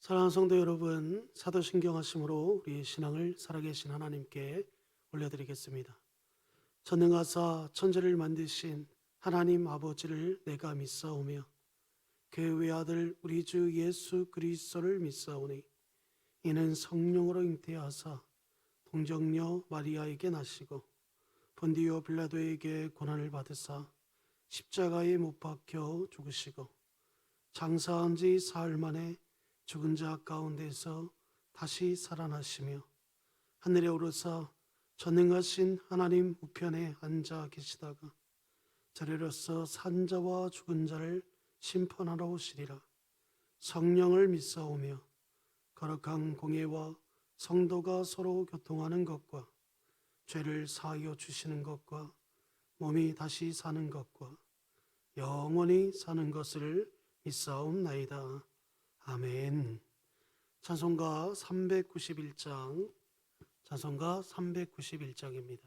사랑하는 성도 여러분, 사도신경 하심으로 우리의 신앙을 살아계신 하나님께 올려드리겠습니다. 전능하사 천지를 만드신 하나님 아버지를 내가 믿사오며 그 외아들 우리 주 예수 그리스도를 믿사오니 이는 성령으로 잉태하사 동정녀 마리아에게 나시고 본디오 빌라도에게 고난을 받으사 십자가에 못 박혀 죽으시고 장사한 지 사흘 만에 죽은 자 가운데서 다시 살아나시며 하늘에 오르사 전능하신 하나님 우편에 앉아 계시다가 저리로서 산 자와 죽은 자를 심판하러 오시리라. 성령을 믿사오며 거룩한 공예와 성도가 서로 교통하는 것과 죄를 사하여 주시는 것과 몸이 다시 사는 것과 영원히 사는 것을 믿사옵나이다. 아멘. 찬송가 391장, 찬송가 391장입니다.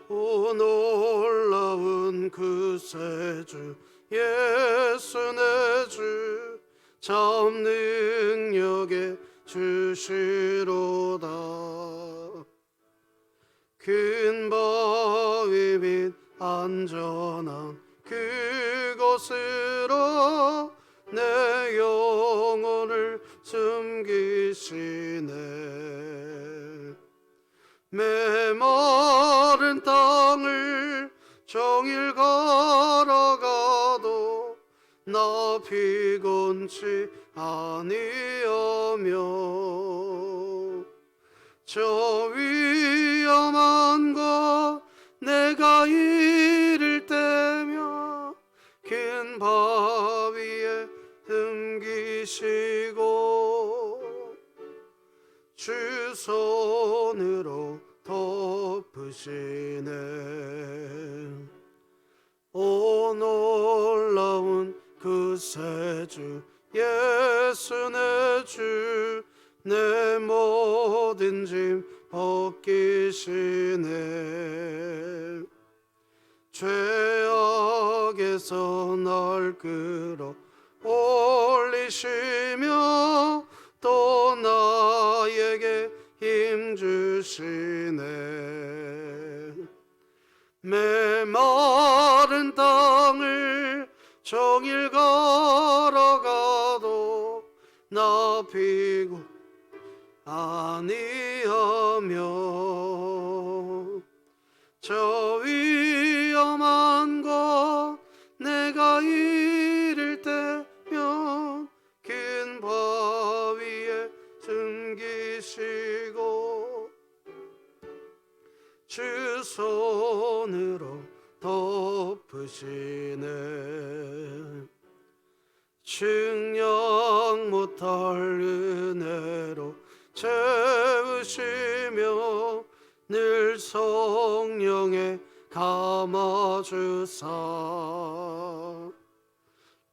오 놀라운 구세주 예수 내 주 참 능력의 주시로다. 큰 바위 및 안전한 그곳으로 내 영혼을 숨기시네. 메마른 땅을 종일 걸어가도 나 피곤치 아니하며 저 위험한 곳 내가 이를 때며 큰 바위에 숨기시고 주 손으로 덮으시네. 오 놀라운 구세주 예수 내 주 내 모든 짐 벗기시네. 죄악에서 날 끌어 올리시며 또 나에게 힘 주시네. 메마른 땅을 종일 걸어가도 나 피고 아니하며 저 위험한 곳 내가 이를 때면 큰 바위에 숨기시고 주 손으로 덮으시네. 측량 못할 은혜로 채우시며 늘 성령에 감아주사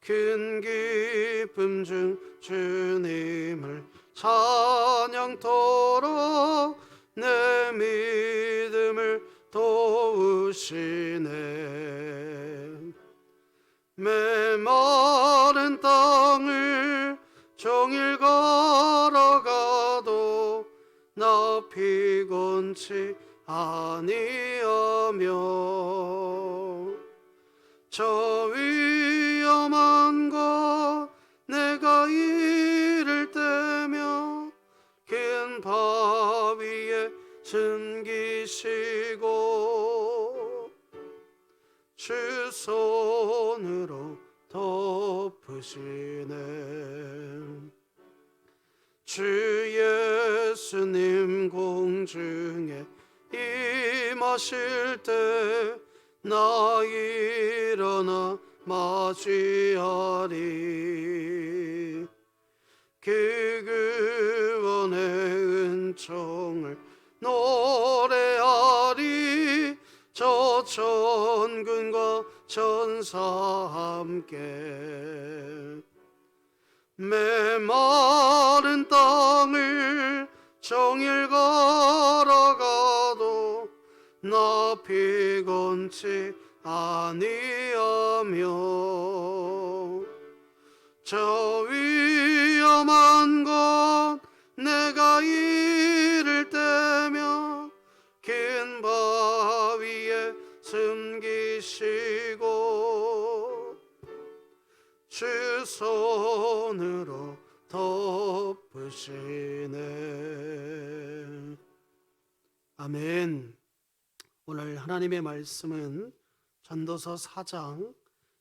큰 기쁨 중 주님을 찬양토록 내 믿음을 도우시네. 메마른 땅을 종일 걸어가도 나 피곤치 아니하며 저 위험한 곳 내가 이를 때며 큰 바위에 숨기시고 주 손으로 덮으시네. 주 예수님 공중에 임하실 때 나 일어나 맞이하리. 그 구원의 은총을 노래하리. 저 천군과 천사 함께 메마른 땅을 하늘 종일 걸어가도 나 피곤치 아니하며 저 위험한 곳 내가 이를 때면 긴 바위에 숨기시고 주 손으로 덮으시네. 아멘. 오늘 하나님의 말씀은 전도서 4장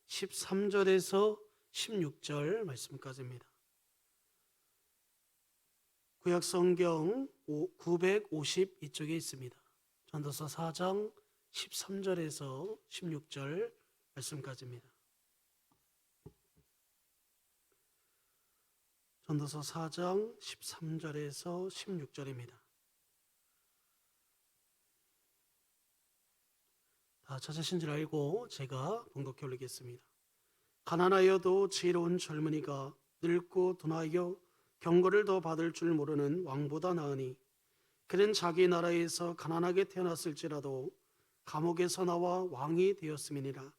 13절에서 16절 말씀까지입니다. 구약성경 952쪽에 있습니다. 전도서 4장 13절에서 16절 말씀까지입니다. 전도서 4장 13절에서 16절입니다. 다 찾으신 줄 알고 제가 봉독해 올리겠습니다. 가난하여도 지혜로운 젊은이가 늙고 둔하여 경고를 더 받을 줄 모르는 왕보다 나으니 그는 자기 나라에서 가난하게 태어났을지라도 감옥에서 나와 왕이 되었음이니라.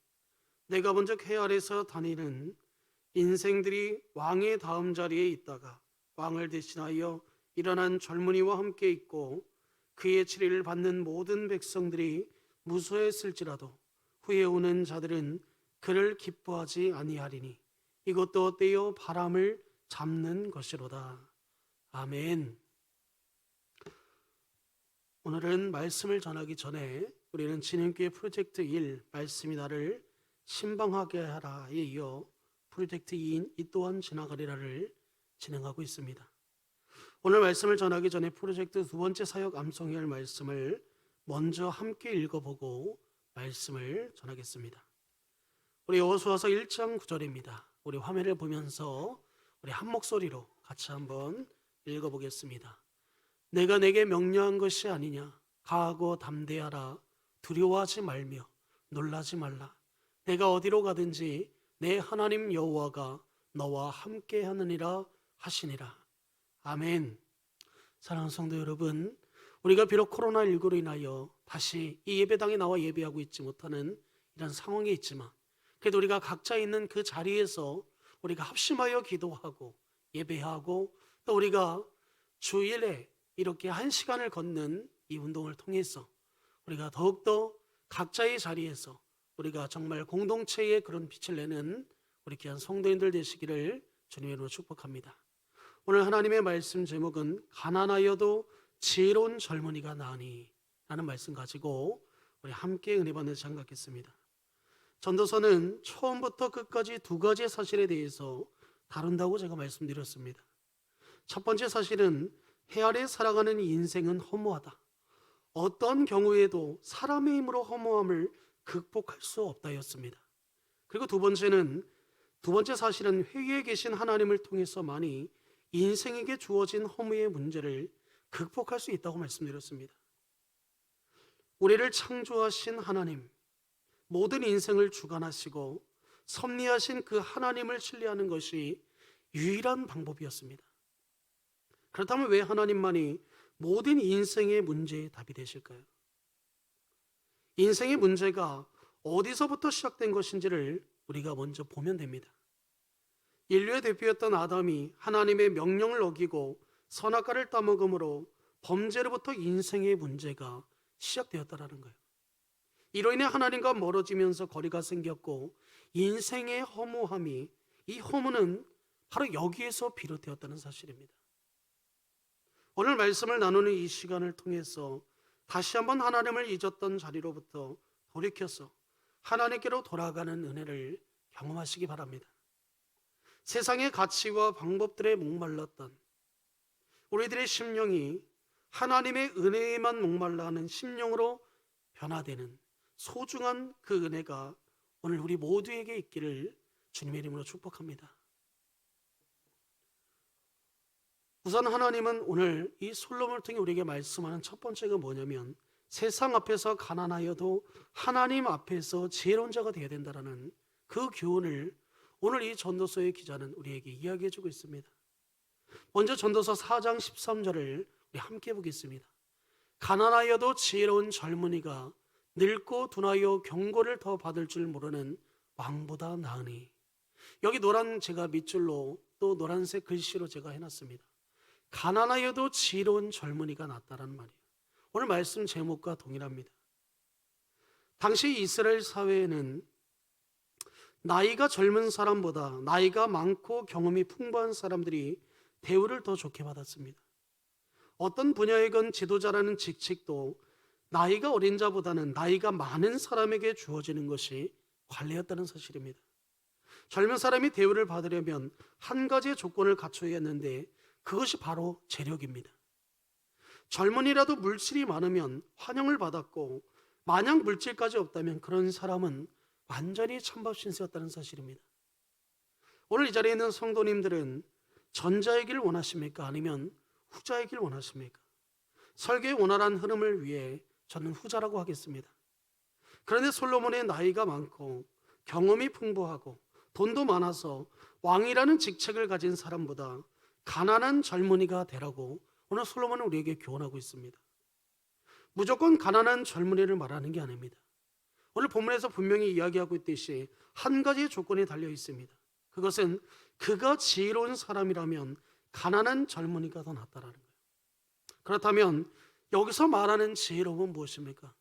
내가 먼저 해 아래서 다니는 인생들이 왕의 다음 자리에 있다가 왕을 대신하여 일어난 젊은이와 함께 있고 그의 치리를 받는 모든 백성들이 무수했을지라도 후에 오는 자들은 그를 기뻐하지 아니하리니 이것도 떼어 바람을 잡는 것이로다. 아멘. 오늘은 말씀을 전하기 전에 우리는 진행교회 프로젝트 1 말씀이 나를 신방하게 하라에 이어 프로젝트 2인 이 또한 지나가리라를 진행하고 있습니다. 오늘 말씀을 전하기 전에 프로젝트 두 번째 사역 암송해야 할 말씀을 먼저 함께 읽어보고 말씀을 전하겠습니다. 우리 여호수아서 1장 9절입니다. 우리 화면을 보면서 우리 한 목소리로 같이 한번 읽어보겠습니다. 내가 내게 명령한 것이 아니냐. 가하고 담대하라. 두려워하지 말며 놀라지 말라. 내가 어디로 가든지 내 하나님 여호와가 너와 함께 하느니라 하시니라. 아멘. 사랑하는 성도 여러분, 우리가 비록 코로나19로 인하여 다시 이 예배당에 나와 예배하고 있지 못하는 이런 상황에 있지만 그래도 우리가 각자 있는 그 자리에서 우리가 합심하여 기도하고 예배하고 또 우리가 주일에 이렇게 한 시간을 걷는 이 운동을 통해서 우리가 더욱더 각자의 자리에서 우리가 정말 공동체의 그런 빛을 내는 우리 귀한 성도인들 되시기를 주님의 이름으로 축복합니다. 오늘 하나님의 말씀 제목은 가난하여도 지혜로운 젊은이가 나으니 라는 말씀 가지고 우리 함께 은혜 받는 시간 갖겠습니다. 전도서는 처음부터 끝까지 두 가지의 사실에 대해서 다룬다고 제가 말씀드렸습니다. 첫 번째 사실은 해 아래 살아가는 인생은 허무하다. 어떤 경우에도 사람의 힘으로 허무함을 극복할 수 없다였습니다. 그리고 두 번째 사실은 회의에 계신 하나님을 통해서만이 인생에게 주어진 허무의 문제를 극복할 수 있다고 말씀드렸습니다. 우리를 창조하신 하나님, 모든 인생을 주관하시고 섭리하신 그 하나님을 신뢰하는 것이 유일한 방법이었습니다. 그렇다면 왜 하나님만이 모든 인생의 문제의 답이 되실까요? 인생의 문제가 어디서부터 시작된 것인지를 우리가 먼저 보면 됩니다. 인류의 대표였던 아담이 하나님의 명령을 어기고 선악과를 따먹음으로 범죄로부터 인생의 문제가 시작되었다라는 거예요. 이로 인해 하나님과 멀어지면서 거리가 생겼고 인생의 허무함이, 이 허무는 바로 여기에서 비롯되었다는 사실입니다. 오늘 말씀을 나누는 이 시간을 통해서 다시 한번 하나님을 잊었던 자리로부터 돌이켜서 하나님께로 돌아가는 은혜를 경험하시기 바랍니다. 세상의 가치와 방법들에 목말랐던 우리들의 심령이 하나님의 은혜에만 목말라 하는 심령으로 변화되는 소중한 그 은혜가 오늘 우리 모두에게 있기를 주님의 이름으로 축복합니다. 우선 하나님은 오늘 이 솔로몬을 통해 우리에게 말씀하는 첫 번째가 뭐냐면 세상 앞에서 가난하여도 하나님 앞에서 지혜로운 자가 되어야 된다는 그 교훈을 오늘 이 전도서의 기자는 우리에게 이야기해주고 있습니다. 먼저 전도서 4장 13절을 우리 함께 보겠습니다. 가난하여도 지혜로운 젊은이가 늙고 둔하여 경고를 더 받을 줄 모르는 왕보다 나으니. 여기 노란 제가 밑줄로 또 노란색 글씨로 제가 해놨습니다. 가난하여도 지혜로운 젊은이가 낫다라는 말이에요. 오늘 말씀 제목과 동일합니다. 당시 이스라엘 사회에는 나이가 젊은 사람보다 나이가 많고 경험이 풍부한 사람들이 대우를 더 좋게 받았습니다. 어떤 분야이건 지도자라는 직책도 나이가 어린 자보다는 나이가 많은 사람에게 주어지는 것이 관례였다는 사실입니다. 젊은 사람이 대우를 받으려면 한 가지의 조건을 갖춰야 했는데 그것이 바로 재력입니다. 젊은이라도 물질이 많으면 환영을 받았고 만약 물질까지 없다면 그런 사람은 완전히 찬밥 신세였다는 사실입니다. 오늘 이 자리에 있는 성도님들은 전자의 길 원하십니까? 아니면 후자의 길 원하십니까? 설교의 원활한 흐름을 위해 저는 후자라고 하겠습니다. 그런데 솔로몬의 나이가 많고 경험이 풍부하고 돈도 많아서 왕이라는 직책을 가진 사람보다 가난한 젊은이가 되라고 오늘 솔로몬은 우리에게 교훈하고 있습니다. 무조건 가난한 젊은이를 말하는 게 아닙니다. 오늘 본문에서 분명히 이야기하고 있듯이 한 가지의 조건이 달려 있습니다. 그것은 그가 지혜로운 사람이라면 가난한 젊은이가 더 낫다라는 거예요. 그렇다면 여기서 말하는 지혜로움은 무엇입니까?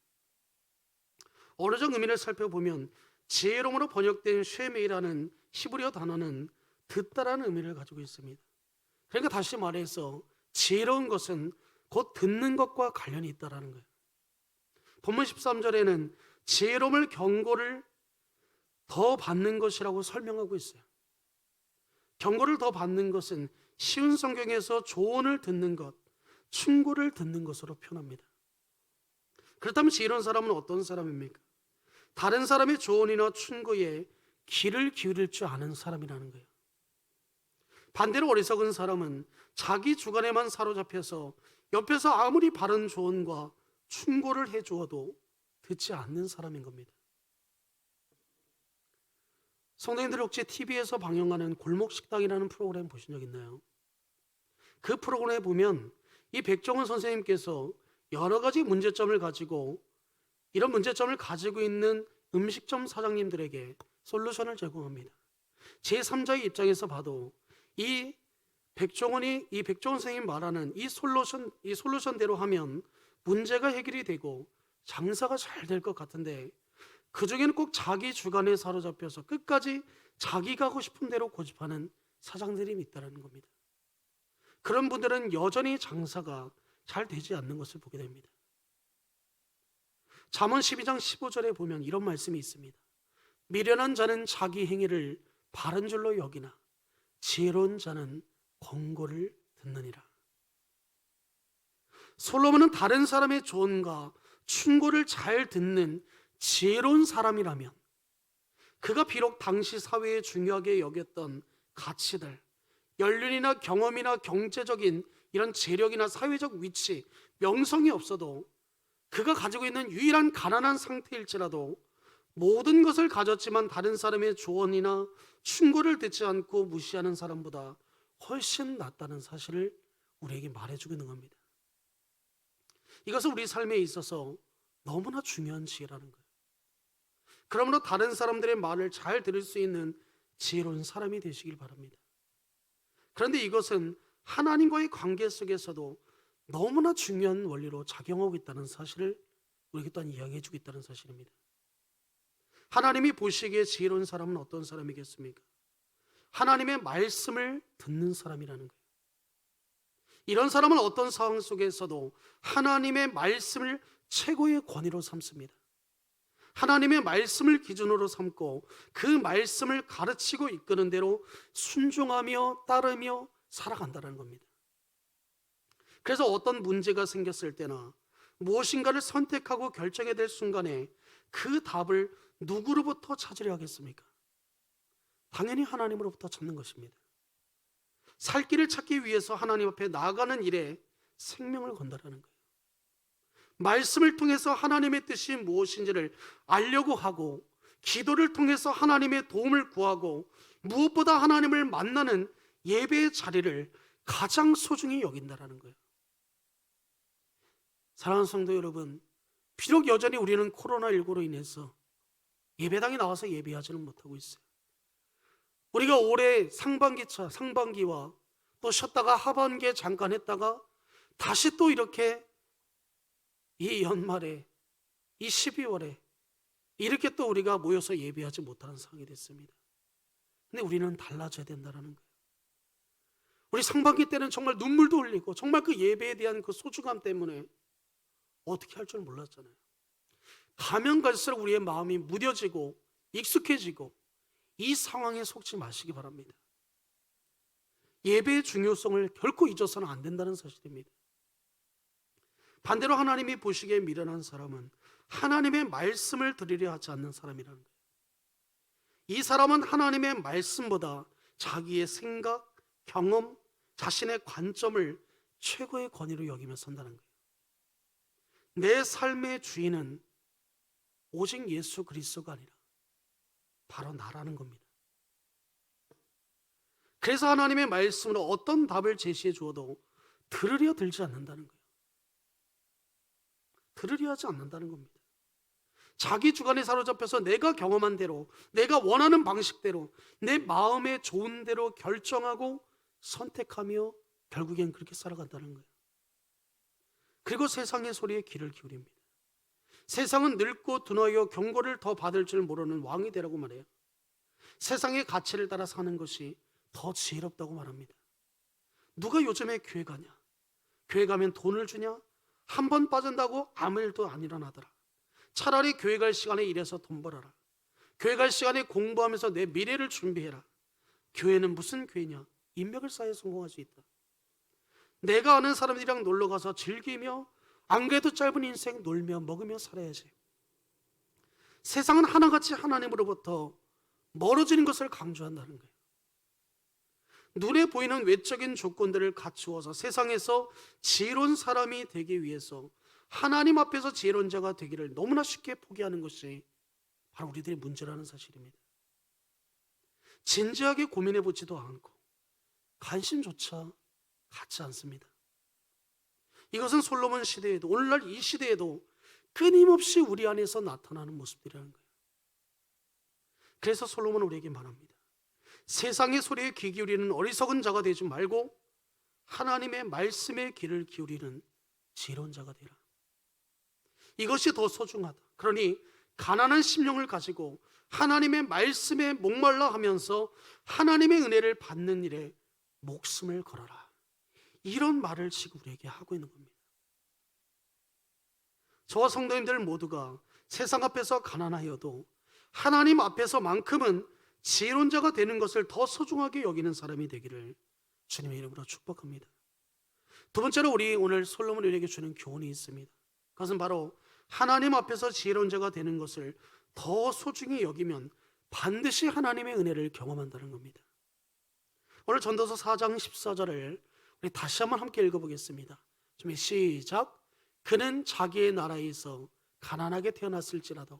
언어적 의미를 살펴보면 지혜로움으로 번역된 쉐메이라는 히브리어 단어는 듣다라는 의미를 가지고 있습니다. 그러니까 다시 말해서 지혜로운 것은 곧 듣는 것과 관련이 있다라는 거예요. 본문 13절에는 지혜로움을 경고를 더 받는 것이라고 설명하고 있어요. 경고를 더 받는 것은 쉬운 성경에서 조언을 듣는 것, 충고를 듣는 것으로 표현합니다. 그렇다면 지혜로운 사람은 어떤 사람입니까? 다른 사람의 조언이나 충고에 귀를 기울일 줄 아는 사람이라는 거예요. 반대로 어리석은 사람은 자기 주관에만 사로잡혀서 옆에서 아무리 바른 조언과 충고를 해주어도 듣지 않는 사람인 겁니다. 성도님들 혹시 TV에서 방영하는 골목식당이라는 프로그램 보신 적 있나요? 그 프로그램에 보면 이 백종원 선생님께서 여러 가지 문제점을 가지고 이런 문제점을 가지고 있는 음식점 사장님들에게 솔루션을 제공합니다. 제3자의 입장에서 봐도 이 백종원 선생님 말하는 이 솔루션대로 하면 문제가 해결이 되고 장사가 잘 될 것 같은데 그 중에는 꼭 자기 주관에 사로잡혀서 끝까지 자기가 하고 싶은 대로 고집하는 사장들이 있다는 겁니다. 그런 분들은 여전히 장사가 잘 되지 않는 것을 보게 됩니다. 잠언 12장 15절에 보면 이런 말씀이 있습니다. 미련한 자는 자기 행위를 바른 줄로 여기나 지혜로운 자는 권고를 듣느니라. 솔로몬은 다른 사람의 조언과 충고를 잘 듣는 지혜로운 사람이라면 그가 비록 당시 사회에 중요하게 여겼던 가치들, 연륜이나 경험이나 경제적인 이런 재력이나 사회적 위치, 명성이 없어도 그가 가지고 있는 유일한 가난한 상태일지라도 모든 것을 가졌지만 다른 사람의 조언이나 충고를 듣지 않고 무시하는 사람보다 훨씬 낫다는 사실을 우리에게 말해주고 있는 겁니다. 이것은 우리 삶에 있어서 너무나 중요한 지혜라는 거예요. 그러므로 다른 사람들의 말을 잘 들을 수 있는 지혜로운 사람이 되시길 바랍니다. 그런데 이것은 하나님과의 관계 속에서도 너무나 중요한 원리로 작용하고 있다는 사실을 우리에게 또한 이야기해 주고 있다는 사실입니다. 하나님이 보시기에 지혜로운 사람은 어떤 사람이겠습니까? 하나님의 말씀을 듣는 사람이라는 거예요. 이런 사람은 어떤 상황 속에서도 하나님의 말씀을 최고의 권위로 삼습니다. 하나님의 말씀을 기준으로 삼고 그 말씀을 가르치고 이끄는 대로 순종하며 따르며 살아간다는 겁니다. 그래서 어떤 문제가 생겼을 때나 무엇인가를 선택하고 결정해야 될 순간에 그 답을 누구로부터 찾으려 하겠습니까? 당연히 하나님으로부터 찾는 것입니다. 살 길을 찾기 위해서 하나님 앞에 나아가는 일에 생명을 건다라는 거예요. 말씀을 통해서 하나님의 뜻이 무엇인지를 알려고 하고 기도를 통해서 하나님의 도움을 구하고 무엇보다 하나님을 만나는 예배의 자리를 가장 소중히 여긴다라는 거예요. 사랑하는 성도 여러분, 비록 여전히 우리는 코로나19로 인해서 예배당에 나와서 예배하지는 못하고 있어요. 우리가 올해 상반기와 또 쉬었다가 하반기에 잠깐 했다가 다시 또 이렇게 이 연말에, 이 12월에 이렇게 또 우리가 모여서 예배하지 못하는 상황이 됐습니다. 근데 우리는 달라져야 된다는 거예요. 우리 상반기 때는 정말 눈물도 흘리고 정말 그 예배에 대한 그 소중함 때문에 어떻게 할 줄 몰랐잖아요. 가면 갈수록 우리의 마음이 무뎌지고 익숙해지고 이 상황에 속지 마시기 바랍니다. 예배의 중요성을 결코 잊어서는 안 된다는 사실입니다. 반대로 하나님이 보시기에 미련한 사람은 하나님의 말씀을 들으려 하지 않는 사람이라는 거예요. 이 사람은 하나님의 말씀보다 자기의 생각, 경험, 자신의 관점을 최고의 권위로 여기며 선다는 거예요. 내 삶의 주인은 오직 예수 그리스도가 아니라 바로 나라는 겁니다. 그래서 하나님의 말씀으로 어떤 답을 제시해 주어도 들으려 들지 않는다는 거예요. 들으려 하지 않는다는 겁니다. 자기 주관에 사로잡혀서 내가 경험한 대로, 내가 원하는 방식대로, 내 마음에 좋은 대로 결정하고 선택하며 결국엔 그렇게 살아간다는 거예요. 그리고 세상의 소리에 귀를 기울입니다. 세상은 늙고 두나여 경고를 더 받을 줄 모르는 왕이 되라고 말해요. 세상의 가치를 따라 사는 것이 더 지혜롭다고 말합니다. 누가 요즘에 교회 가냐? 교회 가면 돈을 주냐? 한 번 빠진다고 아무 일도 안 일어나더라. 차라리 교회 갈 시간에 일해서 돈 벌어라. 교회 갈 시간에 공부하면서 내 미래를 준비해라. 교회는 무슨 교회냐? 인맥을 쌓아 성공할 수 있다. 내가 아는 사람들이랑 놀러 가서 즐기며 안 그래도 짧은 인생 놀며 먹으며 살아야지. 세상은 하나같이 하나님으로부터 멀어지는 것을 강조한다는 거예요. 눈에 보이는 외적인 조건들을 갖추어서 세상에서 지혜로운 사람이 되기 위해서 하나님 앞에서 지혜로운 자가 되기를 너무나 쉽게 포기하는 것이 바로 우리들의 문제라는 사실입니다. 진지하게 고민해 보지도 않고 관심조차 갖지 않습니다. 이것은 솔로몬 시대에도 오늘날 이 시대에도 끊임없이 우리 안에서 나타나는 모습들이라는 거예요. 그래서 솔로몬은 우리에게 말합니다. 세상의 소리에 귀 기울이는 어리석은 자가 되지 말고 하나님의 말씀에 귀를 기울이는 지혜로운 자가 되라. 이것이 더 소중하다. 그러니 가난한 심령을 가지고 하나님의 말씀에 목말라 하면서 하나님의 은혜를 받는 일에 목숨을 걸어라. 이런 말을 지금 우리에게 하고 있는 겁니다. 저와 성도님들 모두가 세상 앞에서 가난하여도 하나님 앞에서만큼은 지혜로운 자가 되는 것을 더 소중하게 여기는 사람이 되기를 주님의 이름으로 축복합니다. 두 번째로 우리 오늘 솔로몬이 우리에게 주는 교훈이 있습니다. 그것은 바로 하나님 앞에서 지혜로운 자가 되는 것을 더 소중히 여기면 반드시 하나님의 은혜를 경험한다는 겁니다. 오늘 전도서 4장 14절을 우리 다시 한번 함께 읽어보겠습니다. 좀 시작. 그는 자기의 나라에서 가난하게 태어났을지라도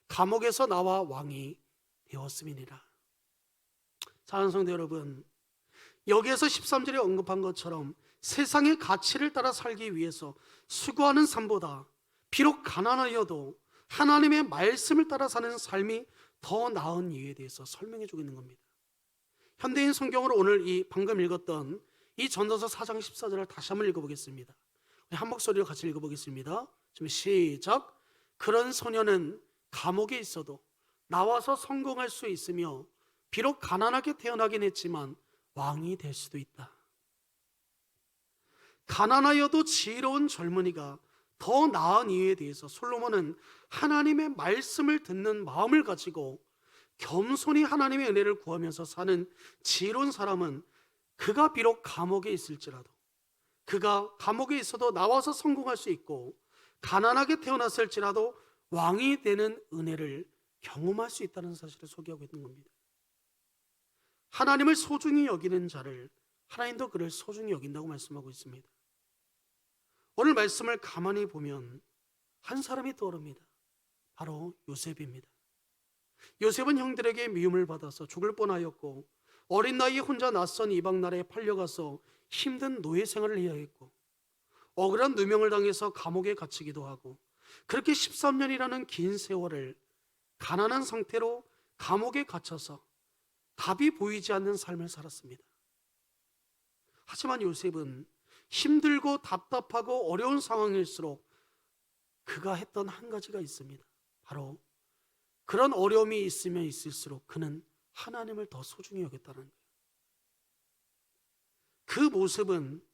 감옥에서 나와 왕이 되었음이니라. 사랑하는 성도 여러분, 여기에서 13절에 언급한 것처럼 세상의 가치를 따라 살기 위해서 수고하는 삶보다 비록 가난하여도 하나님의 말씀을 따라 사는 삶이 더 나은 이유에 대해서 설명해 주고 있는 겁니다. 현대인 성경으로 오늘 이 방금 읽었던 이 전도서 4장 14절을 다시 한번 읽어보겠습니다. 우리 한 목소리로 같이 읽어보겠습니다. 좀 시작. 그런 소년은 감옥에 있어도 나와서 성공할 수 있으며 비록 가난하게 태어나긴 했지만 왕이 될 수도 있다. 가난하여도 지혜로운 젊은이가 더 나은 이유에 대해서 솔로몬은 하나님의 말씀을 듣는 마음을 가지고 겸손히 하나님의 은혜를 구하면서 사는 지혜로운 사람은 그가 비록 감옥에 있을지라도, 그가 감옥에 있어도 나와서 성공할 수 있고 가난하게 태어났을지라도 왕이 되는 은혜를 경험할 수 있다는 사실을 소개하고 있는 겁니다. 하나님을 소중히 여기는 자를 하나님도 그를 소중히 여긴다고 말씀하고 있습니다. 오늘 말씀을 가만히 보면 한 사람이 떠오릅니다. 바로 요셉입니다. 요셉은 형들에게 미움을 받아서 죽을 뻔하였고 어린 나이에 혼자 낯선 이방 나라에 팔려가서 힘든 노예 생활을 해야 했고 억울한 누명을 당해서 감옥에 갇히기도 하고 그렇게 13년이라는 긴 세월을 가난한 상태로 감옥에 갇혀서 답이 보이지 않는 삶을 살았습니다. 하지만 요셉은 힘들고 답답하고 어려운 상황일수록 그가 했던 한 가지가 있습니다. 바로 그런 어려움이 있으면 있을수록 그는 하나님을 더 소중히 여겼다는 거예요. 그 모습은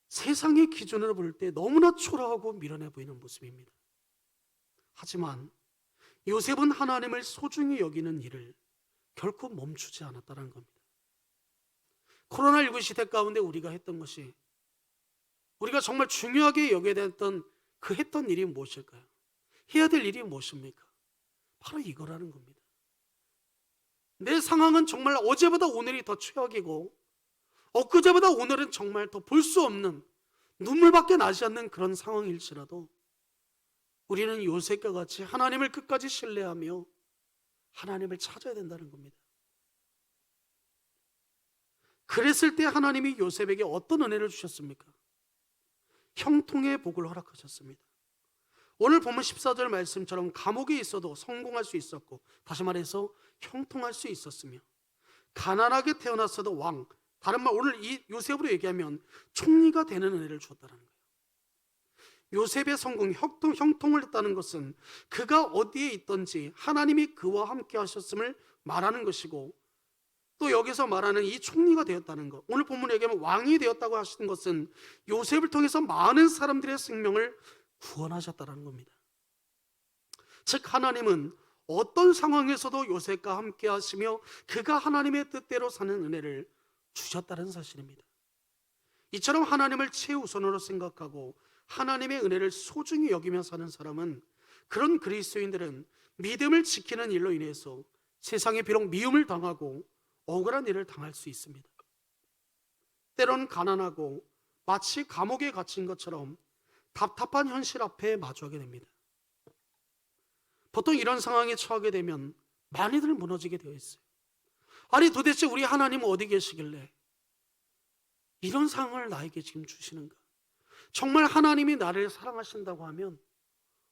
세상의 기준으로 볼 때 너무나 초라하고 미련해 보이는 모습입니다. 하지만 요셉은 하나님을 소중히 여기는 일을 결코 멈추지 않았다는 겁니다. 코로나19 시대 가운데 우리가 했던 것이, 우리가 정말 중요하게 여겨야 됐던 그 했던 일이 무엇일까요? 해야 될 일이 무엇입니까? 바로 이거라는 겁니다. 내 상황은 정말 어제보다 오늘이 더 최악이고 엊그제보다 오늘은 정말 더 볼 수 없는, 눈물밖에 나지 않는 그런 상황일지라도 우리는 요셉과 같이 하나님을 끝까지 신뢰하며 하나님을 찾아야 된다는 겁니다. 그랬을 때 하나님이 요셉에게 어떤 은혜를 주셨습니까? 형통의 복을 허락하셨습니다. 오늘 본문 14절 말씀처럼 감옥에 있어도 성공할 수 있었고, 다시 말해서 형통할 수 있었으며, 가난하게 태어났어도 왕, 다른 말 오늘 이 요셉으로 얘기하면 총리가 되는 은혜를 주었다는 거예요. 요셉의 성공, 형통을 했다는 것은 그가 어디에 있든지 하나님이 그와 함께 하셨음을 말하는 것이고, 또 여기서 말하는 이 총리가 되었다는 것, 오늘 본문에 얘기하면 왕이 되었다고 하시는 것은 요셉을 통해서 많은 사람들의 생명을 구원하셨다는 겁니다. 즉 하나님은 어떤 상황에서도 요셉과 함께 하시며 그가 하나님의 뜻대로 사는 은혜를 주셨다는 사실입니다. 이처럼 하나님을 최우선으로 생각하고 하나님의 은혜를 소중히 여기며 사는 사람은, 그런 그리스도인들은 믿음을 지키는 일로 인해서 세상에 비록 미움을 당하고 억울한 일을 당할 수 있습니다. 때론 가난하고 마치 감옥에 갇힌 것처럼 답답한 현실 앞에 마주하게 됩니다. 보통 이런 상황에 처하게 되면 많이들 무너지게 되어 있어요. 아니 도대체 우리 하나님은 어디 계시길래 이런 상황을 나에게 지금 주시는가? 정말 하나님이 나를 사랑하신다고 하면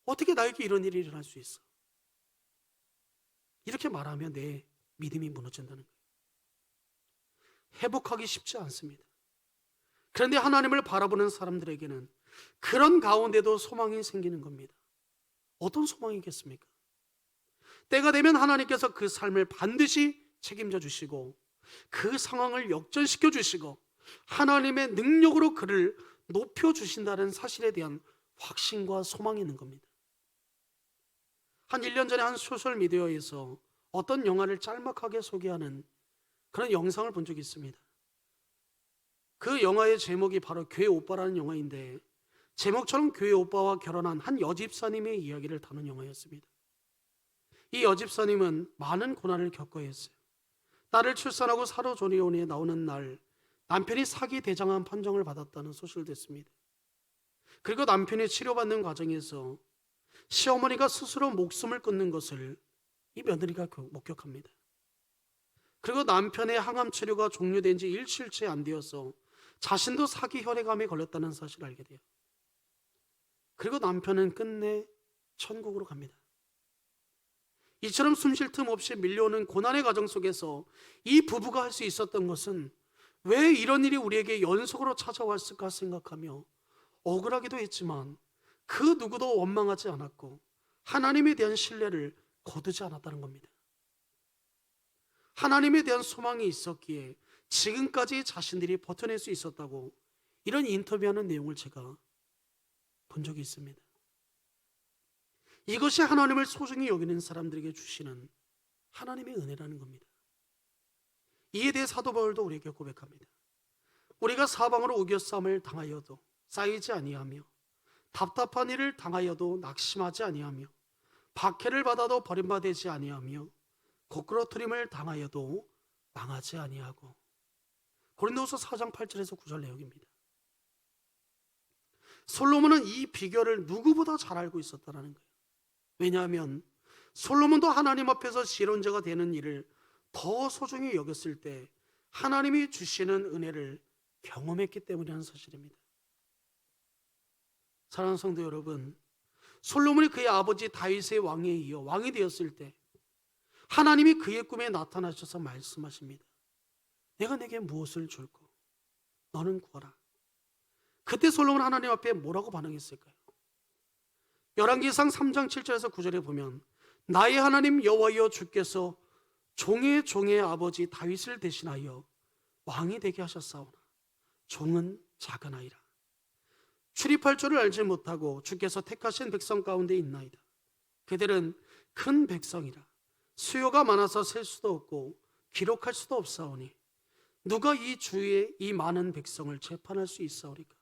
어떻게 나에게 이런 일이 일어날 수 있어? 이렇게 말하면 내 믿음이 무너진다는 거예요. 회복하기 쉽지 않습니다. 그런데 하나님을 바라보는 사람들에게는 그런 가운데도 소망이 생기는 겁니다. 어떤 소망이겠습니까? 때가 되면 하나님께서 그 삶을 반드시 책임져 주시고 그 상황을 역전시켜 주시고 하나님의 능력으로 그를 높여 주신다는 사실에 대한 확신과 소망이 있는 겁니다. 한 1년 전에 한 소셜미디어에서 어떤 영화를 짤막하게 소개하는 그런 영상을 본 적이 있습니다. 그 영화의 제목이 바로 교회 오빠라는 영화인데, 제목처럼 교회 오빠와 결혼한 한 여집사님의 이야기를 다룬 영화였습니다. 이 여집사님은 많은 고난을 겪어야 했어요. 딸을 출산하고 산후조리원에 나오는 날 남편이 사기 대장암 판정을 받았다는 소식을 듣습니다. 그리고 남편이 치료받는 과정에서 시어머니가 스스로 목숨을 끊는 것을 이 며느리가 목격합니다. 그리고 남편의 항암 치료가 종료된 지 일주일째 안 되어서 자신도 사기 혈액암에 걸렸다는 사실을 알게 돼요. 그리고 남편은 끝내 천국으로 갑니다. 이처럼 숨쉴 틈 없이 밀려오는 고난의 과정 속에서 이 부부가 할 수 있었던 것은, 왜 이런 일이 우리에게 연속으로 찾아왔을까 생각하며 억울하기도 했지만 그 누구도 원망하지 않았고 하나님에 대한 신뢰를 거두지 않았다는 겁니다. 하나님에 대한 소망이 있었기에 지금까지 자신들이 버텨낼 수 있었다고, 이런 인터뷰하는 내용을 제가 본 적이 있습니다. 이것이 하나님을 소중히 여기는 사람들에게 주시는 하나님의 은혜라는 겁니다. 이에 대해 사도 바울도 우리에게 고백합니다. 우리가 사방으로 우겨싸움을 당하여도 쌓이지 아니하며 답답한 일을 당하여도 낙심하지 아니하며 박해를 받아도 버림받지 아니하며 거꾸러뜨림을 당하여도 망하지 아니하고. 고린도후서 4장 8절에서 9절 내용입니다. 솔로몬은 이 비결을 누구보다 잘 알고 있었다는 거예요. 왜냐하면 솔로몬도 하나님 앞에서 실혼자가 되는 일을 더 소중히 여겼을 때 하나님이 주시는 은혜를 경험했기 때문이라는 사실입니다. 사랑하는 성도 여러분, 솔로몬이 그의 아버지 다윗의 왕에 이어 왕이 되었을 때 하나님이 그의 꿈에 나타나셔서 말씀하십니다. 내가 내게 무엇을 줄고 너는 구하라. 그때 솔로몬 하나님 앞에 뭐라고 반응했을까요? 열왕기상 3장 7절에서 9절에 보면 나의 하나님 여호와여 주께서 종의 아버지 다윗을 대신하여 왕이 되게 하셨사오나 종은 작은 아이라. 출입할 줄을 알지 못하고 주께서 택하신 백성 가운데 있나이다. 그들은 큰 백성이라 수요가 많아서 셀 수도 없고 기록할 수도 없사오니 누가 이 주위에 이 많은 백성을 재판할 수 있사오리까?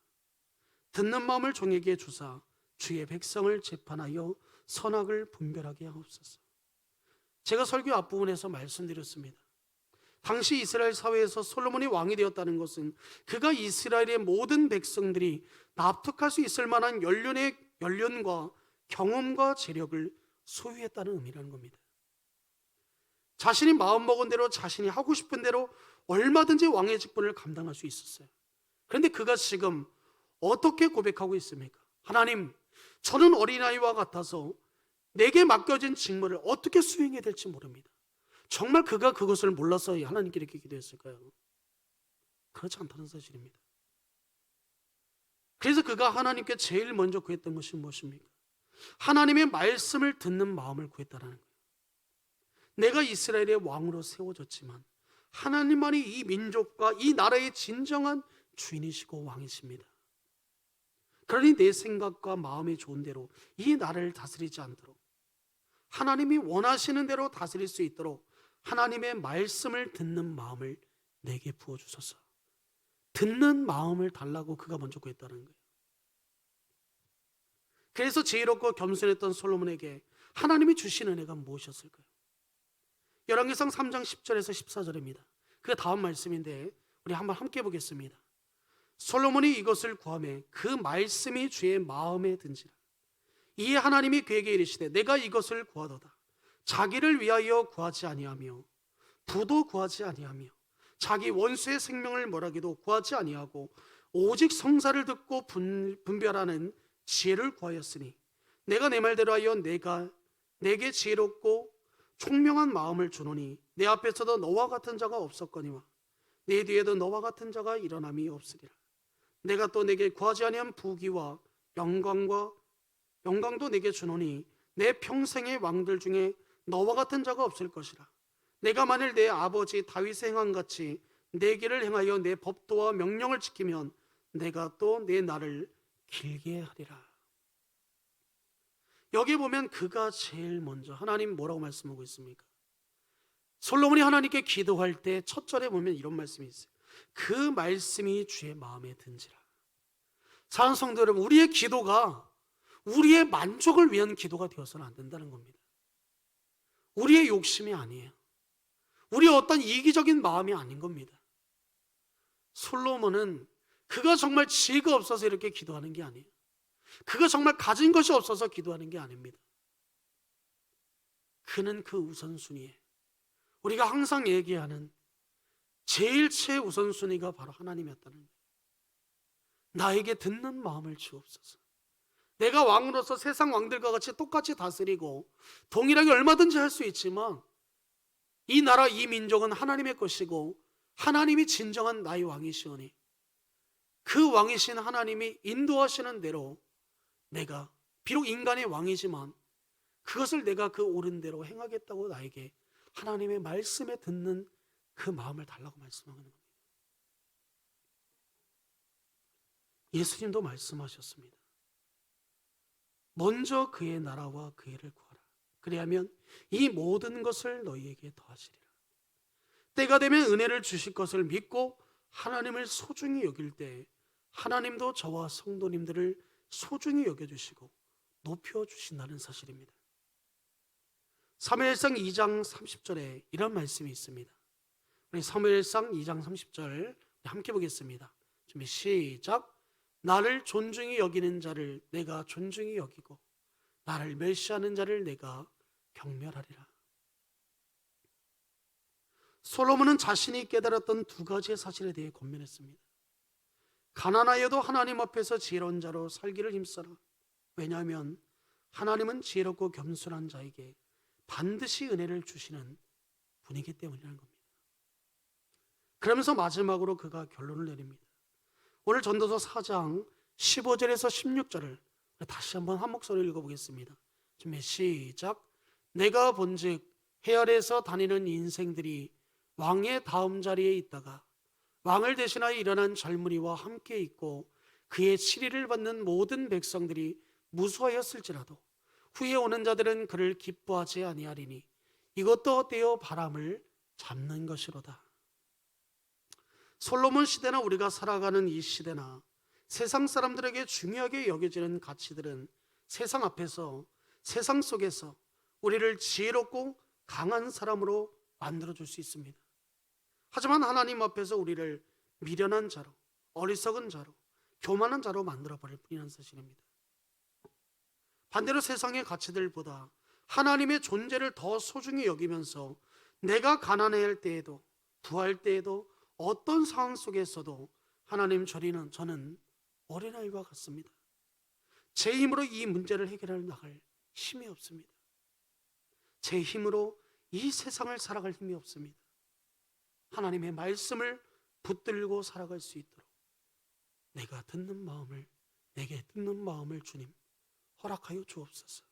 듣는 마음을 종에게 주사 주의 백성을 재판하여 선악을 분별하게 하옵소서. 제가 설교 앞부분에서 말씀드렸습니다. 당시 이스라엘 사회에서 솔로몬이 왕이 되었다는 것은 그가 이스라엘의 모든 백성들이 납득할 수 있을 만한 연륜과 경험과 재력을 소유했다는 의미라는 겁니다. 자신이 마음먹은 대로 자신이 하고 싶은 대로 얼마든지 왕의 직분을 감당할 수 있었어요. 그런데 그가 지금 어떻게 고백하고 있습니까? 하나님, 저는 어린아이와 같아서 내게 맡겨진 직무를 어떻게 수행해야 될지 모릅니다. 정말 그가 그것을 몰라서 하나님께 이렇게 기도했을까요? 그렇지 않다는 사실입니다. 그래서 그가 하나님께 제일 먼저 구했던 것이 무엇입니까? 하나님의 말씀을 듣는 마음을 구했다는 거예요. 내가 이스라엘의 왕으로 세워졌지만 하나님만이 이 민족과 이 나라의 진정한 주인이시고 왕이십니다. 그러니 내 생각과 마음이 좋은 대로 이 나라를 다스리지 않도록 하나님이 원하시는 대로 다스릴 수 있도록 하나님의 말씀을 듣는 마음을 내게 부어주소서. 듣는 마음을 달라고 그가 먼저 구했다는 거예요. 그래서 지혜롭고 겸손했던 솔로몬에게 하나님이 주신 은혜가 무엇이었을까요? 열왕기상 3장 10절에서 14절입니다. 그 다음 말씀인데 우리 한번 함께 보겠습니다. 솔로몬이 이것을 구하매 그 말씀이 주의 마음에 든지라. 이에 하나님이 그에게 이르시되 내가 이것을 구하도다. 자기를 위하여 구하지 아니하며 부도 구하지 아니하며 자기 원수의 생명을 몰아기도 구하지 아니하고 오직 성사를 듣고 분별하는 지혜를 구하였으니 내가 내 말대로 하여 내게 지혜롭고 총명한 마음을 주노니 내 앞에서도 너와 같은 자가 없었거니와 내 뒤에도 너와 같은 자가 일어남이 없으리라. 내가 또 내게 구하지 아니한 부귀와 영광도 내게 주노니 내 평생의 왕들 중에 너와 같은 자가 없을 것이라. 내가 만일 내 아버지 다윗의 행함같이 내 길을 행하여 내 법도와 명령을 지키면 내가 또 내 날을 길게 하리라. 여기 보면 그가 제일 먼저 하나님 뭐라고 말씀하고 있습니까? 솔로몬이 하나님께 기도할 때 첫 절에 보면 이런 말씀이 있어요. 그 말씀이 주의 마음에 든지라. 사랑하는 성도 여러분, 우리의 기도가 우리의 만족을 위한 기도가 되어서는 안 된다는 겁니다. 우리의 욕심이 아니에요. 우리의 어떤 이기적인 마음이 아닌 겁니다. 솔로몬은 그가 정말 지혜가 없어서 이렇게 기도하는 게 아니에요. 그가 정말 가진 것이 없어서 기도하는 게 아닙니다. 그는 그 우선순위에 우리가 항상 얘기하는 제일 최우선순위가 바로 하나님이었다는 거예요. 나에게 듣는 마음을 주옵소서. 내가 왕으로서 세상 왕들과 같이 똑같이 다스리고 동일하게 얼마든지 할 수 있지만 이 나라 이 민족은 하나님의 것이고 하나님이 진정한 나의 왕이시오니 그 왕이신 하나님이 인도하시는 대로 내가 비록 인간의 왕이지만 그것을 내가 그 옳은 대로 행하겠다고 나에게 하나님의 말씀에 듣는 그 마음을 달라고 말씀하는 겁니다. 예수님도 말씀하셨습니다. 먼저 그의 나라와 그의 일을 구하라. 그리하면 이 모든 것을 너희에게 더하시리라. 때가 되면 은혜를 주실 것을 믿고 하나님을 소중히 여길 때 하나님도 저와 성도님들을 소중히 여겨주시고 높여주신다는 사실입니다. 사무엘상 2장 30절에 이런 말씀이 있습니다. 우리 사무엘상 2장 30절 함께 보겠습니다. 준비 시작. 나를 존중히 여기는 자를 내가 존중히 여기고 나를 멸시하는 자를 내가 경멸하리라. 솔로몬은 자신이 깨달았던 두 가지의 사실에 대해 권면했습니다. 가난하여도 하나님 앞에서 지혜로운 자로 살기를 힘써라. 왜냐하면 하나님은 지혜롭고 겸손한 자에게 반드시 은혜를 주시는 분이기 때문이라는 겁니다. 그러면서 마지막으로 그가 결론을 내립니다. 오늘 전도서 4장 15절에서 16절을 다시 한번 한 목소리로 읽어보겠습니다. 준비 시작. 내가 본즉 해 아래에서 다니는 인생들이 왕의 다음 자리에 있다가 왕을 대신하여 일어난 젊은이와 함께 있고 그의 치리를 받는 모든 백성들이 무수하였을지라도 후에 오는 자들은 그를 기뻐하지 아니하리니 이것도 헛되어 바람을 잡는 것이로다. 솔로몬 시대나 우리가 살아가는 이 시대나 세상 사람들에게 중요하게 여겨지는 가치들은 세상 앞에서, 세상 속에서 우리를 지혜롭고 강한 사람으로 만들어줄 수 있습니다. 하지만 하나님 앞에서 우리를 미련한 자로, 어리석은 자로, 교만한 자로 만들어버릴 뿐이라는 사실입니다. 반대로 세상의 가치들보다 하나님의 존재를 더 소중히 여기면서 내가 가난해할 때에도, 부할 때에도, 어떤 상황 속에서도 하나님, 저는 어린아이와 같습니다. 제 힘으로 이 문제를 해결해 나갈 힘이 없습니다. 제 힘으로 이 세상을 살아갈 힘이 없습니다. 하나님의 말씀을 붙들고 살아갈 수 있도록 내게 듣는 마음을 주님 허락하여 주옵소서.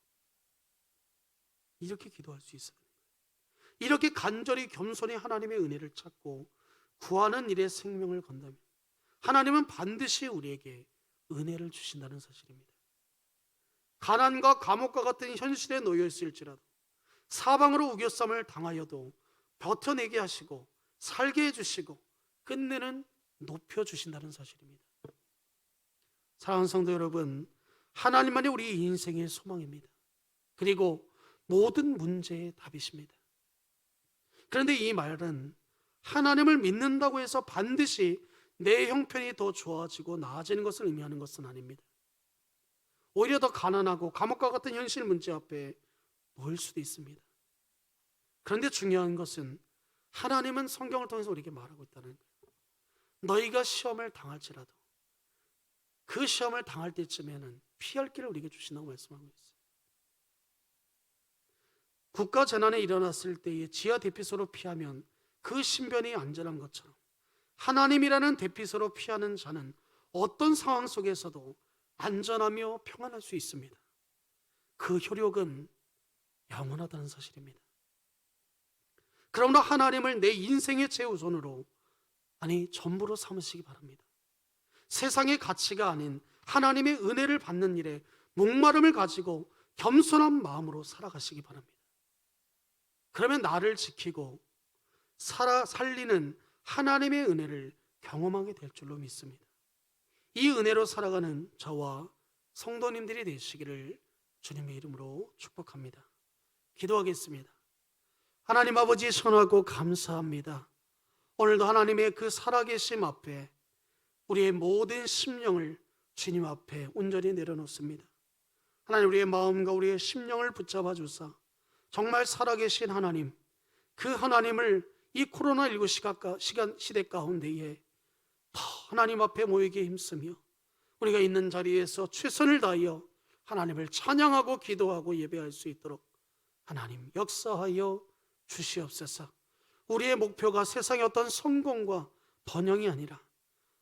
이렇게 기도할 수 있어요. 이렇게 간절히 겸손히 하나님의 은혜를 찾고 구하는 일에 생명을 건다면 하나님은 반드시 우리에게 은혜를 주신다는 사실입니다. 가난과 감옥과 같은 현실에 놓여 있을지라도 사방으로 우겨쌈을 당하여도 버텨내게 하시고 살게 해주시고 끝내는 높여주신다는 사실입니다. 사랑하는 성도 여러분, 하나님만이 우리 인생의 소망입니다. 그리고 모든 문제의 답이십니다. 그런데 이 말은 하나님을 믿는다고 해서 반드시 내 형편이 더 좋아지고 나아지는 것을 의미하는 것은 아닙니다. 오히려 더 가난하고 감옥과 같은 현실 문제 앞에 놓일 수도 있습니다. 그런데 중요한 것은 하나님은 성경을 통해서 우리에게 말하고 있다는 거예요. 너희가 시험을 당할지라도 그 시험을 당할 때쯤에는 피할 길을 우리에게 주신다고 말씀하고 있어요. 국가 재난이 일어났을 때에 지하 대피소로 피하면 그 신변이 안전한 것처럼 하나님이라는 대피소로 피하는 자는 어떤 상황 속에서도 안전하며 평안할 수 있습니다. 그 효력은 영원하다는 사실입니다. 그러므로 하나님을 내 인생의 최우선으로, 아니 전부로 삼으시기 바랍니다. 세상의 가치가 아닌 하나님의 은혜를 받는 일에 목마름을 가지고 겸손한 마음으로 살아가시기 바랍니다. 그러면 나를 지키고 살리는 하나님의 은혜를 경험하게 될 줄로 믿습니다. 이 은혜로 살아가는 저와 성도님들이 되시기를 주님의 이름으로 축복합니다. 기도하겠습니다. 하나님 아버지, 선하고 감사합니다. 오늘도 하나님의 그 살아계심 앞에 우리의 모든 심령을 주님 앞에 온전히 내려놓습니다. 하나님, 우리의 마음과 우리의 심령을 붙잡아 주사 정말 살아계신 하나님, 그 하나님을 이 코로나19 시대 가운데에 더 하나님 앞에 모이게 힘쓰며 우리가 있는 자리에서 최선을 다하여 하나님을 찬양하고 기도하고 예배할 수 있도록 하나님 역사하여 주시옵소서. 우리의 목표가 세상의 어떤 성공과 번영이 아니라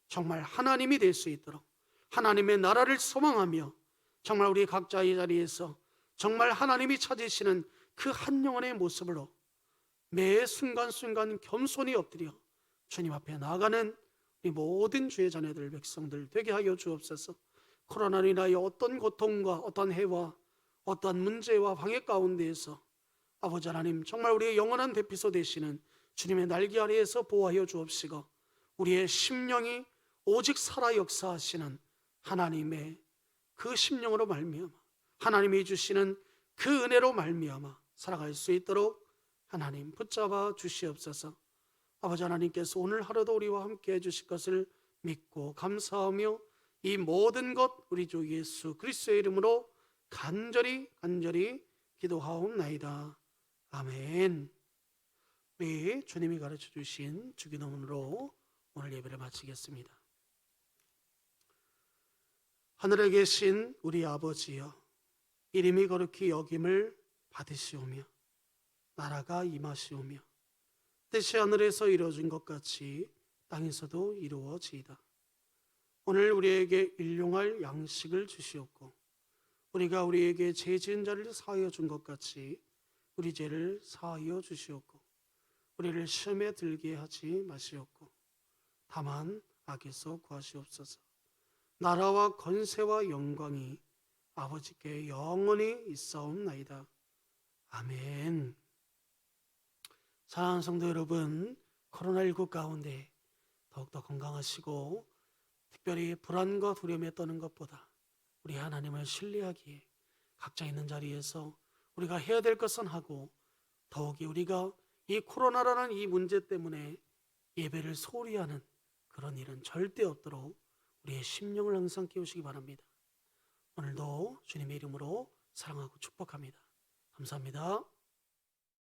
정말 하나님이 될 수 있도록 하나님의 나라를 소망하며 정말 우리 각자의 자리에서 정말 하나님이 찾으시는 그 한 영혼의 모습으로 매 순간순간 겸손히 엎드려 주님 앞에 나아가는 우리 모든 주의 자녀들, 백성들 되게 하여 주옵소서. 코로나로 인하여 어떤 고통과 어떤 해와 어떤 문제와 방해 가운데에서 아버지 하나님, 정말 우리의 영원한 대피소 되시는 주님의 날개 아래에서 보호하여 주옵시고 우리의 심령이 오직 살아 역사하시는 하나님의 그 심령으로 말미암아 하나님이 주시는 그 은혜로 말미암아 살아갈 수 있도록 하나님 붙잡아 주시옵소서. 아버지 하나님께서 오늘 하루도 우리와 함께 해주실 것을 믿고 감사하며 이 모든 것 우리 주 예수 그리스도의 이름으로 간절히 기도하옵나이다. 아멘. 우리 주님이 가르쳐 주신 주기도문으로 오늘 예배를 마치겠습니다. 하늘에 계신 우리 아버지여, 이름이 거룩히 여김을 받으시오며 나라가 임하시오며 뜻이 하늘에서 이루어진 것 같이 땅에서도 이루어지이다. 오늘 우리에게 일용할 양식을 주시옵고 우리가 우리에게 죄 지은 자를 사하여 준 것 같이 우리 죄를 사하여 주시옵고 우리를 시험에 들게 하지 마시옵고 다만 악에서 구하시옵소서. 나라와 권세와 영광이 아버지께 영원히 있사옵나이다. 아멘. 사랑하는 성도 여러분, 코로나19 가운데 더욱더 건강하시고 특별히 불안과 두려움에 떠는 것보다 우리 하나님을 신뢰하기에 각자 있는 자리에서 우리가 해야 될 것은 하고 더욱이 우리가 이 코로나라는 이 문제 때문에 예배를 소홀히 하는 그런 일은 절대 없도록 우리의 심령을 항상 깨우시기 바랍니다. 오늘도 주님의 이름으로 사랑하고 축복합니다. 감사합니다.